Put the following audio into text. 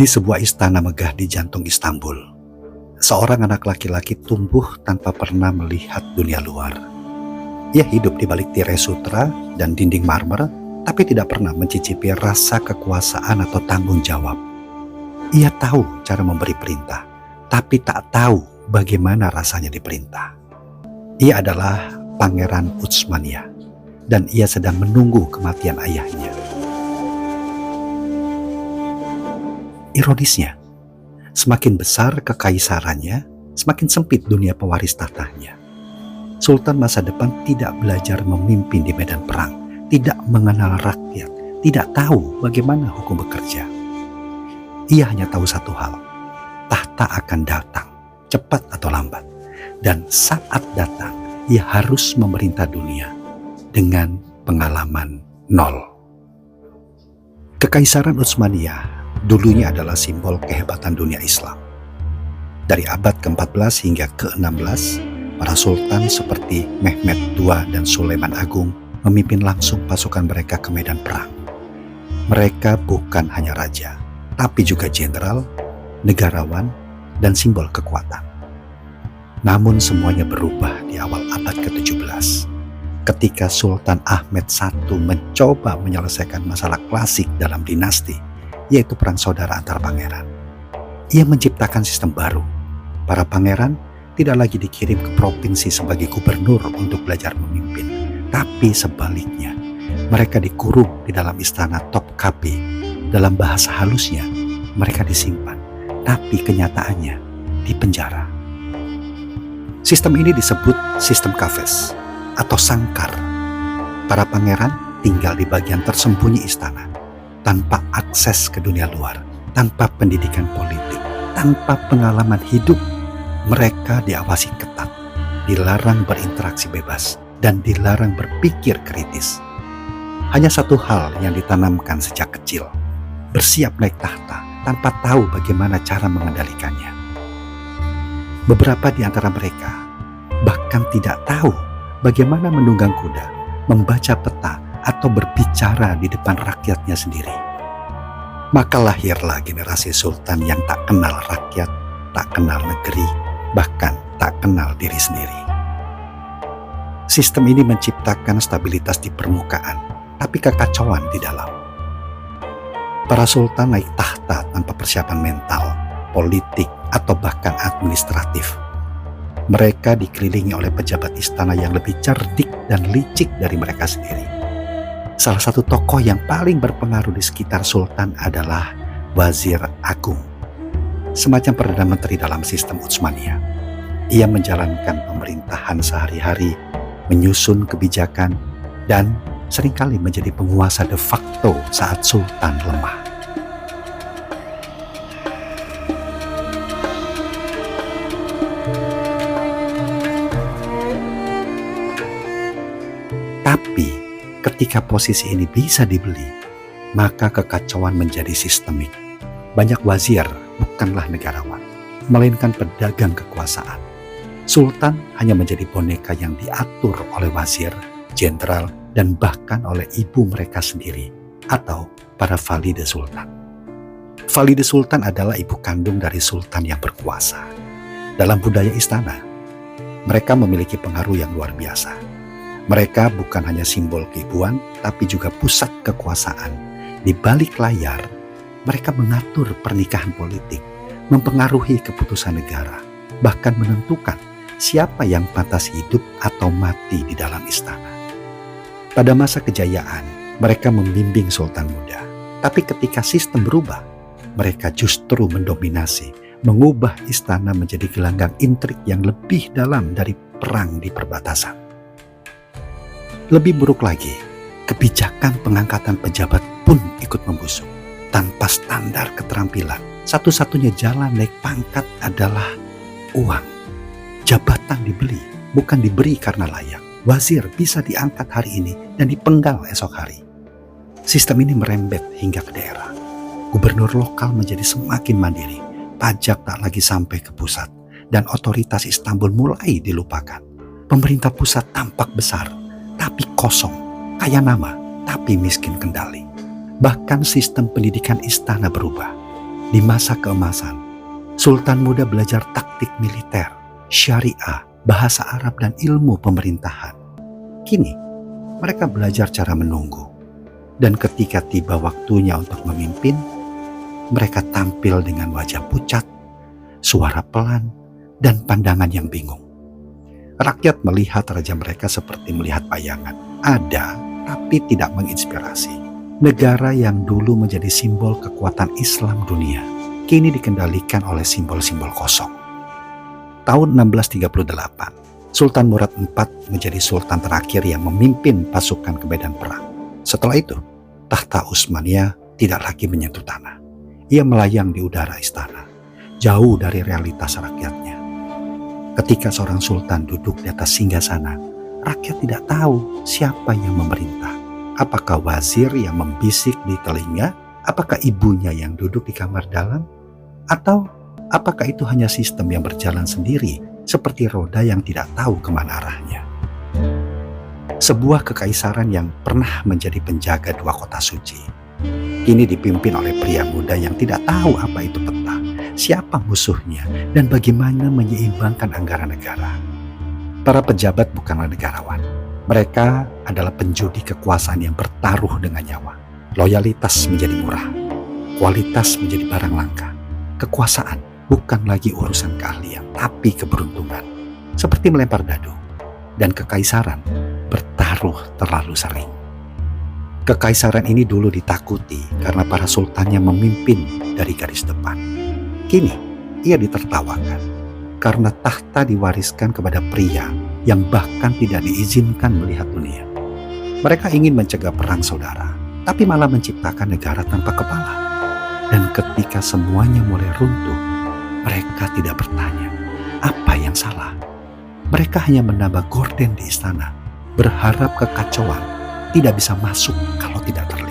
Di sebuah istana megah di jantung Istanbul, seorang anak laki-laki tumbuh tanpa pernah melihat dunia luar. Ia hidup di balik tirai sutra dan dinding marmer, tapi tidak pernah mencicipi rasa kekuasaan atau tanggung jawab. Ia tahu cara memberi perintah, tapi tak tahu bagaimana rasanya diperintah. Ia adalah Pangeran Utsmania, dan ia sedang menunggu kematian ayahnya. Ironisnya, semakin besar kekaisarannya, semakin sempit dunia pewaris tahtanya. Sultan masa depan tidak belajar memimpin di medan perang, tidak mengenal rakyat, tidak tahu bagaimana hukum bekerja. Ia hanya tahu satu hal, tahta akan datang, cepat atau lambat. Dan saat datang, ia harus memerintah dunia dengan pengalaman nol. Kekaisaran Utsmania dulunya adalah simbol kehebatan dunia Islam. Dari abad ke-14 hingga ke-16, para sultan seperti Mehmed II dan Sulaiman Agung memimpin langsung pasukan mereka ke medan perang. Mereka bukan hanya raja, tapi juga jenderal, negarawan, dan simbol kekuatan. Namun semuanya berubah di awal abad ke-17, ketika Sultan Ahmed I mencoba menyelesaikan masalah klasik dalam dinasti, yaitu perang saudara antar pangeran. Ia menciptakan sistem baru. Para pangeran tidak lagi dikirim ke provinsi sebagai gubernur untuk belajar memimpin, tapi sebaliknya, mereka dikurung di dalam istana Topkapi. Dalam bahasa halusnya, mereka disimpan, tapi kenyataannya dipenjara. Sistem ini disebut sistem kafes atau sangkar. Para pangeran tinggal di bagian tersembunyi istana, tanpa akses ke dunia luar, tanpa pendidikan politik, tanpa pengalaman hidup. Mereka diawasi ketat, dilarang berinteraksi bebas, dan dilarang berpikir kritis. Hanya satu hal yang ditanamkan sejak kecil, bersiap naik tahta tanpa tahu bagaimana cara mengendalikannya. Beberapa di antara mereka bahkan tidak tahu bagaimana menunggang kuda, membaca peta, atau berbicara di depan rakyatnya sendiri. Maka lahirlah generasi sultan yang tak kenal rakyat, tak kenal negeri, bahkan tak kenal diri sendiri. Sistem ini menciptakan stabilitas di permukaan, tapi kekacauan di dalam. Para sultan naik tahta tanpa persiapan mental, politik, atau bahkan administratif. Mereka dikelilingi oleh pejabat istana yang lebih cerdik dan licik dari mereka sendiri. Salah satu tokoh yang paling berpengaruh di sekitar sultan adalah Wazir Agung, semacam perdana menteri dalam sistem Utsmania. Ia menjalankan pemerintahan sehari-hari, menyusun kebijakan, dan seringkali menjadi penguasa de facto saat sultan lemah. Tapi ketika posisi ini bisa dibeli, maka kekacauan menjadi sistemik. Banyak wazir bukanlah negarawan, melainkan pedagang kekuasaan. Sultan hanya menjadi boneka yang diatur oleh wazir, jenderal, dan bahkan oleh ibu mereka sendiri, atau para valide sultan. Valide sultan adalah ibu kandung dari sultan yang berkuasa. Dalam budaya istana, mereka memiliki pengaruh yang luar biasa. Mereka bukan hanya simbol keibuan, tapi juga pusat kekuasaan. Di balik layar, mereka mengatur pernikahan politik, mempengaruhi keputusan negara, bahkan menentukan siapa yang pantas hidup atau mati di dalam istana. Pada masa kejayaan, mereka membimbing sultan muda. Tapi ketika sistem berubah, mereka justru mendominasi, mengubah istana menjadi gelanggang intrik yang lebih dalam dari perang di perbatasan. Lebih buruk lagi, kebijakan pengangkatan pejabat pun ikut membusuk. Tanpa standar keterampilan, satu-satunya jalan naik pangkat adalah uang. Jabatan dibeli, bukan diberi karena layak. Wazir bisa diangkat hari ini dan dipenggal esok hari. Sistem ini merembet hingga ke daerah. Gubernur lokal menjadi semakin mandiri, pajak tak lagi sampai ke pusat, dan otoritas Istanbul mulai dilupakan. Pemerintah pusat tampak besar, tapi kosong, kaya nama, tapi miskin kendali. Bahkan sistem pendidikan istana berubah. Di masa keemasan, Sultan muda belajar taktik militer, syariah, bahasa Arab, dan ilmu pemerintahan. Kini, mereka belajar cara menunggu. Dan ketika tiba waktunya untuk memimpin, mereka tampil dengan wajah pucat, suara pelan, dan pandangan yang bingung. Rakyat melihat raja mereka seperti melihat bayangan. Ada, tapi tidak menginspirasi. Negara yang dulu menjadi simbol kekuatan Islam dunia, kini dikendalikan oleh simbol-simbol kosong. Tahun 1638, Sultan Murad IV menjadi sultan terakhir yang memimpin pasukan ke medan perang. Setelah itu, tahta Utsmaniyah tidak lagi menyentuh tanah. Ia melayang di udara istana, jauh dari realitas rakyatnya. Ketika seorang sultan duduk di atas singgasana, rakyat tidak tahu siapa yang memerintah. Apakah wazir yang membisik di telinga? Apakah ibunya yang duduk di kamar dalam? Atau apakah itu hanya sistem yang berjalan sendiri, seperti roda yang tidak tahu kemana arahnya? Sebuah kekaisaran yang pernah menjadi penjaga dua kota suci, kini dipimpin oleh pria muda yang tidak tahu apa itu peta, siapa musuhnya, dan bagaimana menyeimbangkan anggaran negara. Para pejabat bukanlah negarawan. Mereka adalah penjudi kekuasaan yang bertaruh dengan nyawa. Loyalitas menjadi murah, kualitas menjadi barang langka. Kekuasaan bukan lagi urusan keahlian, tapi keberuntungan. Seperti melempar dadu. Dan kekaisaran bertaruh terlalu sering. Kekaisaran ini dulu ditakuti karena para sultannya memimpin dari garis depan. Kini ia ditertawakan karena tahta diwariskan kepada pria yang bahkan tidak diizinkan melihat dunia. Mereka ingin mencegah perang saudara, tapi malah menciptakan negara tanpa kepala. Dan ketika semuanya mulai runtuh, mereka tidak bertanya apa yang salah. Mereka hanya menambah gorden di istana, berharap kekacauan tidak bisa masuk kalau tidak terlalu.